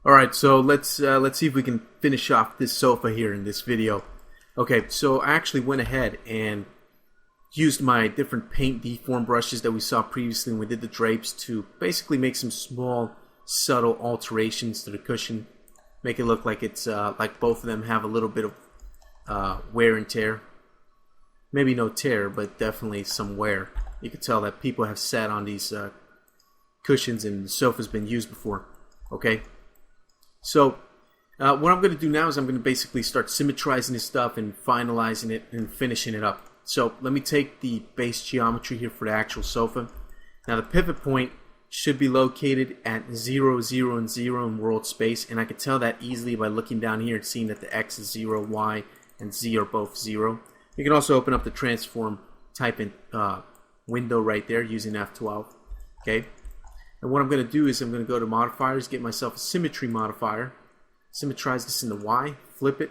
Alright, so let's see if we can finish off this sofa here in this video. Okay, so I actually went ahead and used my different paint deform brushes that we saw previously when we did the drapes to basically make some small, subtle alterations to the cushion. Make it look like it's like both of them have a little bit of wear and tear. Maybe no tear, but definitely some wear. You can tell that people have sat on these cushions and the sofa's been used before. Okay? So what I'm going to do now is I'm going to basically start symmetrizing this stuff and finalizing it and finishing it up. So let me take the base geometry here for the actual sofa. Now the pivot point should be located at 0, 0, and 0 in world space, and I can tell that easily by looking down here and seeing that the X is 0, Y, and Z are both 0. You can also open up the transform type in window right there using F12. Okay. And what I'm going to do is I'm going to go to modifiers, get myself a symmetry modifier, symmetrize this into Y, flip it,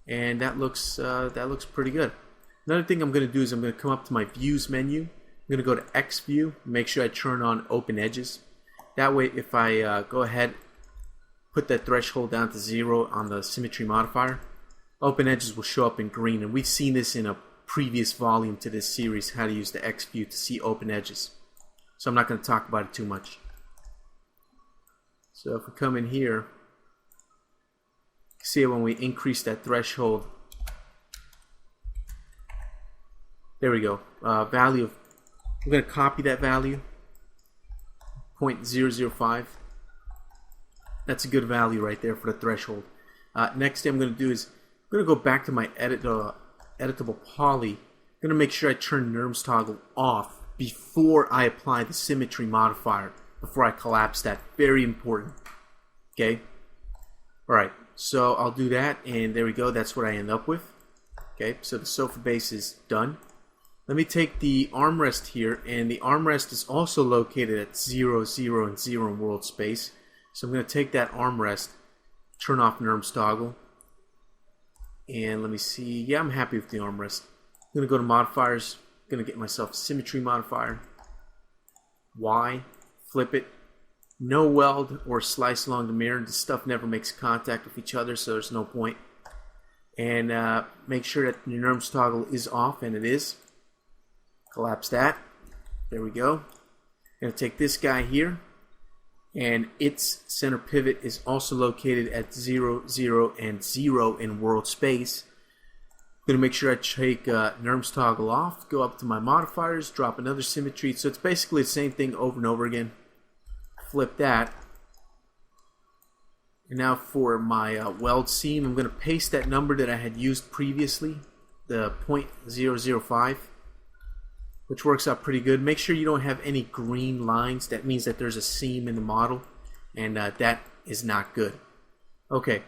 and that looks pretty good. Another thing I'm going to do is I'm going to come up to my views menu. I'm going to go to X view, make sure I turn on open edges. That way if I go ahead, put that threshold down to 0 on the symmetry modifier, open edges will show up in green, and we've seen this in a previous volume to this series, how to use the X view to see open edges. So I'm not going to talk about it too much. So if we come in here, see when we increase that threshold, there we go. Value of, I'm going to copy that value, 0.005. That's a good value right there for the threshold. Next thing I'm going to do is I'm going to go back to my Editable Poly. I'm going to make sure I turn NURBS toggle off before I apply the symmetry modifier, before I collapse that. Very important. Okay? Alright, so I'll do that, and there we go. That's what I end up with. Okay, so the sofa base is done. Let me take the armrest here, and the armrest is also located at 0, 0, and 0 in world space. So I'm going to take that armrest, turn off NURBS toggle, and let me see. Yeah, I'm happy with the armrest. I'm going to go to modifiers. I'm going to get myself a symmetry modifier. Y, flip it. No weld or slice along the mirror. This stuff never makes contact with each other, so there's no point. And make sure that your NURBS toggle is off, and it is. Collapse that. There we go. I'm going to take this guy here, and its center pivot is also located at 0, 0, and 0 in world space. I'm going to make sure I take NURBS toggle off, go up to my modifiers, drop another symmetry. So it's basically the same thing over and over again. Flip that. And now for my weld seam, I'm going to paste that number that I had used previously, the 0.005, which works out pretty good. Make sure you don't have any green lines. That means that there's a seam in the model, and that is not good. Okay,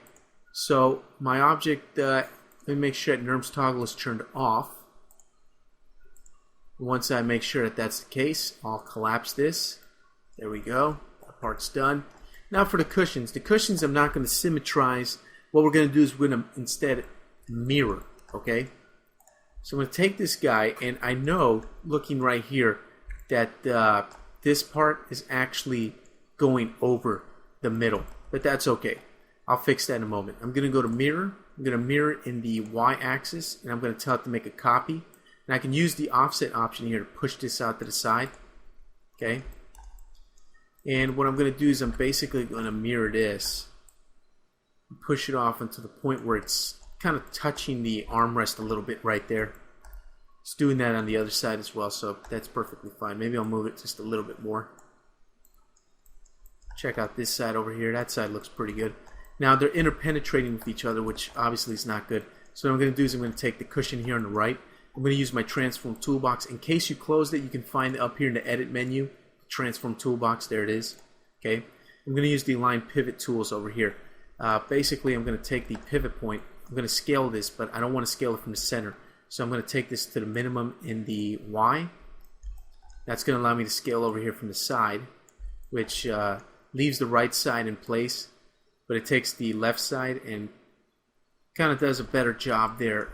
so my object, let me make sure that NURBS toggle is turned off. Once I make sure that that's the case, I'll collapse this. There we go. That part's done. Now for the cushions. The cushions I'm not going to symmetrize. What we're going to do is we're going to instead mirror. Okay? So I'm going to take this guy, and I know, looking right here, that this part is actually going over the middle. But that's okay. I'll fix that in a moment. I'm going to go to mirror. I'm going to mirror in the y-axis, and I'm going to tell it to make a copy. And I can use the offset option here to push this out to the side. Okay. And what I'm going to do is I'm basically going to mirror this, push it off until the point where it's kind of touching the armrest a little bit right there. It's doing that on the other side as well, so that's perfectly fine. Maybe I'll move it just a little bit more. Check out this side over here. That side looks pretty good. Now they're interpenetrating with each other, which obviously is not good. So what I'm going to do is I'm going to take the cushion here on the right. I'm going to use my transform toolbox. In case you closed it, you can find it up here in the edit menu. Transform toolbox, there it is. Okay, I'm going to use the align pivot tools over here. Basically, I'm going to take the pivot point. I'm going to scale this, but I don't want to scale it from the center. So I'm going to take this to the minimum in the Y. That's going to allow me to scale over here from the side, which leaves the right side in place, but it takes the left side and kind of does a better job there.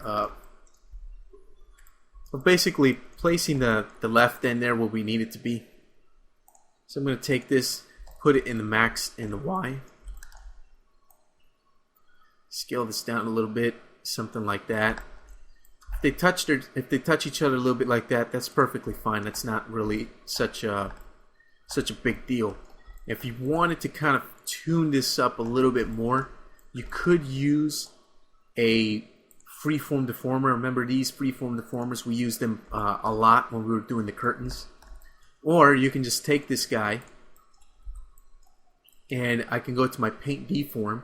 But basically, placing the left end there where we need it to be. So I'm going to take this, put it in the max in the Y. Scale this down a little bit, something like that. If they touch each other a little bit like that, that's perfectly fine. That's not really such a big deal. If you wanted to kind of tune this up a little bit more, you could use a freeform deformer. Remember these freeform deformers? We used them a lot when we were doing the curtains. Or you can just take this guy, and I can go to my paint deform,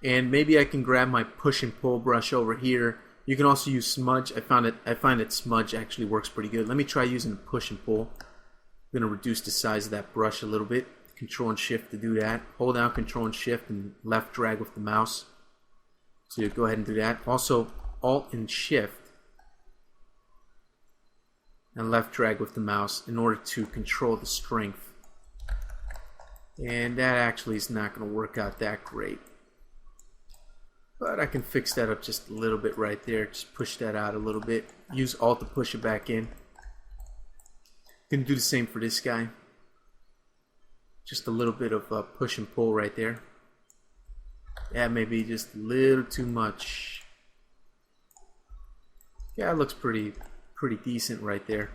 and maybe I can grab my push and pull brush over here. You can also use smudge. I find that smudge actually works pretty good. Let me try using push and pull. I'm going to reduce the size of that brush a little bit. Control and shift to do that. Hold down Control and shift and left drag with the mouse. So go ahead and do that. Also Alt and shift and left drag with the mouse in order to control the strength. And that actually is not going to work out that great. But I can fix that up just a little bit right there. Just push that out a little bit. Use Alt to push it back in. Gonna do the same for this guy. Just a little bit of push and pull right there. That may be just a little too much. Yeah, it looks pretty decent right there.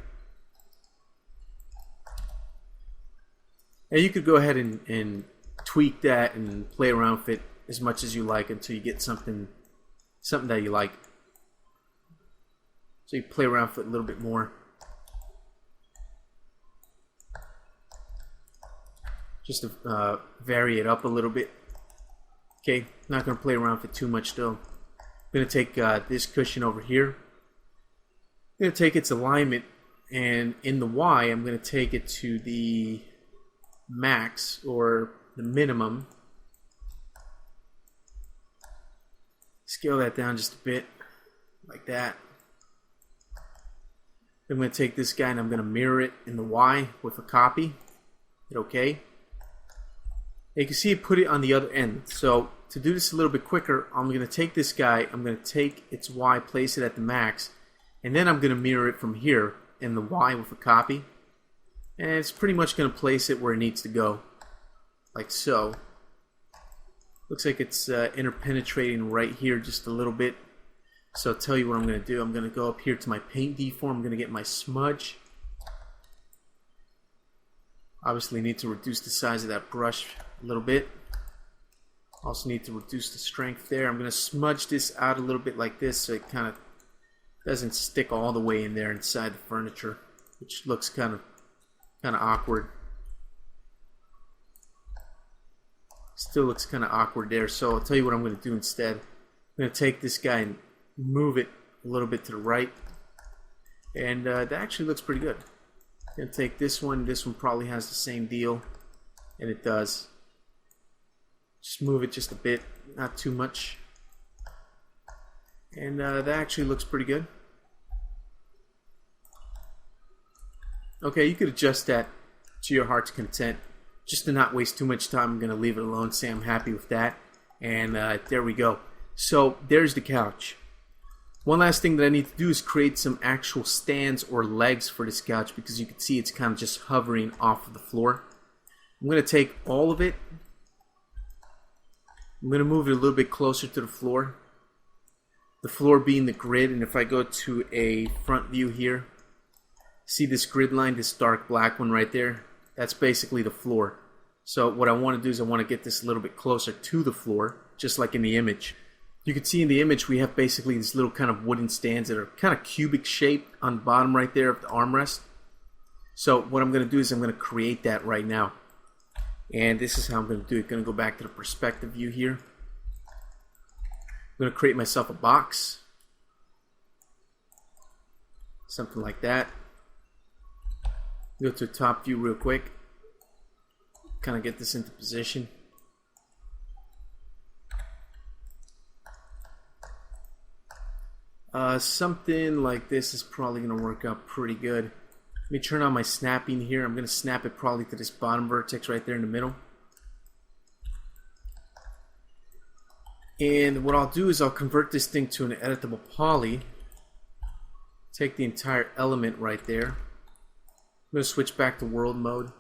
And you could go ahead and tweak that and play around with it as much as you like until you get something that you like. So you play around with it a little bit more. Just to vary it up a little bit. Okay, not going to play around with it too much though. I'm going to take this cushion over here. I'm going to take its alignment, and in the Y I'm going to take it to the max or the minimum. Scale that down just a bit, like that. I'm going to take this guy and I'm going to mirror it in the Y with a copy. Hit OK. You can see it put it on the other end. So to do this a little bit quicker, I'm going to take this guy, I'm going to take its Y, place it at the max, and then I'm going to mirror it from here in the Y with a copy. And it's pretty much going to place it where it needs to go, like so. Looks like it's interpenetrating right here just a little bit. So I'll tell you what I'm going to do. I'm going to go up here to my paint deform. I'm going to get my smudge. Obviously need to reduce the size of that brush a little bit. Also need to reduce the strength there. I'm going to smudge this out a little bit like this so it kind of doesn't stick all the way in there inside the furniture, which looks kind of awkward. Still looks kind of awkward there. So I'll tell you what I'm going to do instead. I'm going to take this guy and move it a little bit to the right, and that actually looks pretty good. I'm going to take this one. This one probably has the same deal, and it does. Just move it just a bit, not too much, and that actually looks pretty good. Okay, you could adjust that to your heart's content. Just to not waste too much time, I'm going to leave it alone, say I'm happy with that, and there we go. So there's the couch. One last thing that I need to do is create some actual stands or legs for this couch, because you can see it's kind of just hovering off of the floor. I'm going to take all of it. I'm going to move it a little bit closer to the floor. The floor being the grid, and if I go to a front view here, see this grid line, this dark black one right there? That's basically the floor. So what I want to do is I want to get this a little bit closer to the floor, just like in the image. You can see in the image we have basically these little kind of wooden stands that are kind of cubic shaped on the bottom right there of the armrest. So what I'm going to do is I'm going to create that right now. And this is how I'm going to do it. I'm going to go back to the perspective view here. I'm going to create myself a box. Something like that. Go to top view real quick. Kind of get this into position. Something like this is probably going to work out pretty good. Let me turn on my snapping here. I'm going to snap it probably to this bottom vertex right there in the middle. And what I'll do is I'll convert this thing to an editable poly. Take the entire element right there. I'm going to switch back to world mode.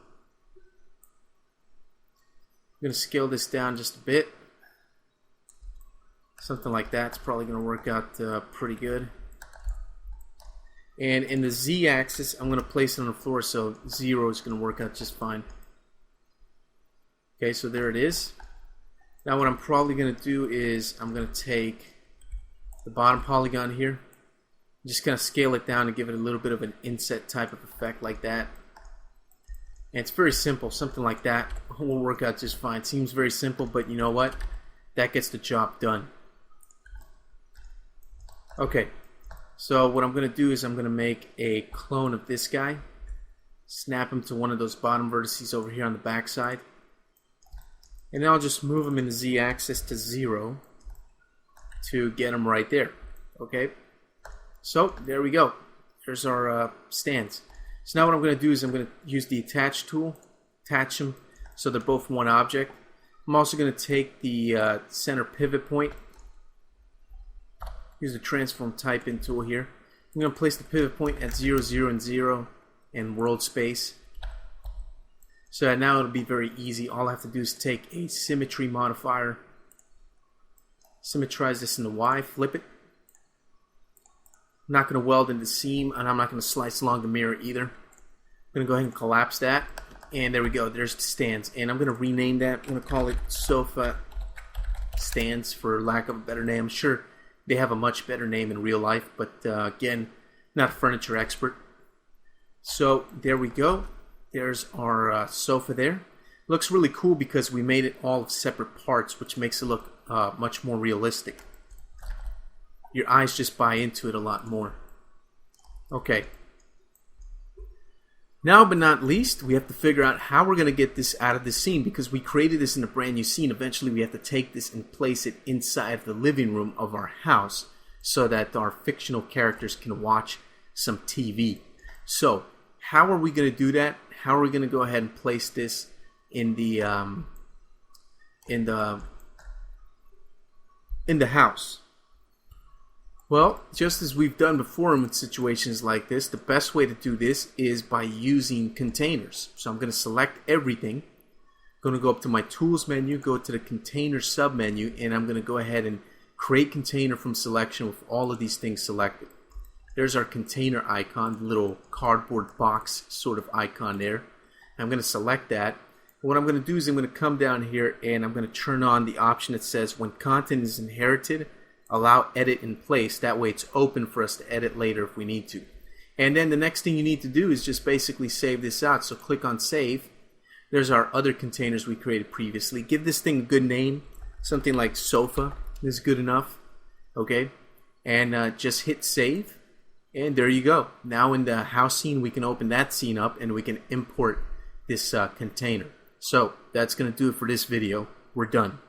I'm going to scale this down just a bit. Something like that's probably going to work out pretty good. And in the Z-axis, I'm going to place it on the floor, so 0 is going to work out just fine. Okay, so there it is. Now what I'm probably going to do is I'm going to take the bottom polygon here, just kind of scale it down and give it a little bit of an inset type of effect like that. And it's very simple. Something like that will work out just fine. Seems very simple, but you know what? That gets the job done. Okay, so what I'm going to do is I'm going to make a clone of this guy, snap him to one of those bottom vertices over here on the back side, and then I'll just move him in the Z-axis to 0 to get him right there. Okay, so there we go. There's our stands. So now what I'm going to do is I'm going to use the attach tool, attach them so they're both one object. I'm also going to take the center pivot point, use the transform type in tool here. I'm going to place the pivot point at 0, 0, and 0 in world space. So that now it'll be very easy. All I have to do is take a symmetry modifier, symmetrize this into Y, flip it. I'm not going to weld in the seam, and I'm not going to slice along the mirror either. I'm going to go ahead and collapse that, and there we go. There's the stands, and I'm going to rename that. I'm going to call it sofa stands for lack of a better name. I'm sure they have a much better name in real life, but again, not a furniture expert. So there we go. There's our sofa there. Looks really cool because we made it all of separate parts, which makes it look much more realistic. Your eyes just buy into it a lot more. Okay. Now but not least, we have to figure out how we're going to get this out of the scene, because we created this in a brand new scene. Eventually we have to take this and place it inside of the living room of our house so that our fictional characters can watch some TV. So how are we going to do that? How are we going to go ahead and place this in the house? Well, just as we've done before in situations like this, the best way to do this is by using containers. So I'm going to select everything. I'm going to go up to my Tools menu, go to the Container sub-menu, and I'm going to go ahead and create container from selection with all of these things selected. There's our container icon, the little cardboard box sort of icon there. I'm going to select that. What I'm going to do is I'm going to come down here and I'm going to turn on the option that says when content is inherited, allow edit in place. That way it's open for us to edit later if we need to. And then the next thing you need to do is just basically save this out. So click on save. There's our other containers we created previously. Give this thing a good name. Something like sofa is good enough. Okay. And just hit save. And there you go. Now in the house scene, we can open that scene up and we can import this container. So that's going to do it for this video. We're done.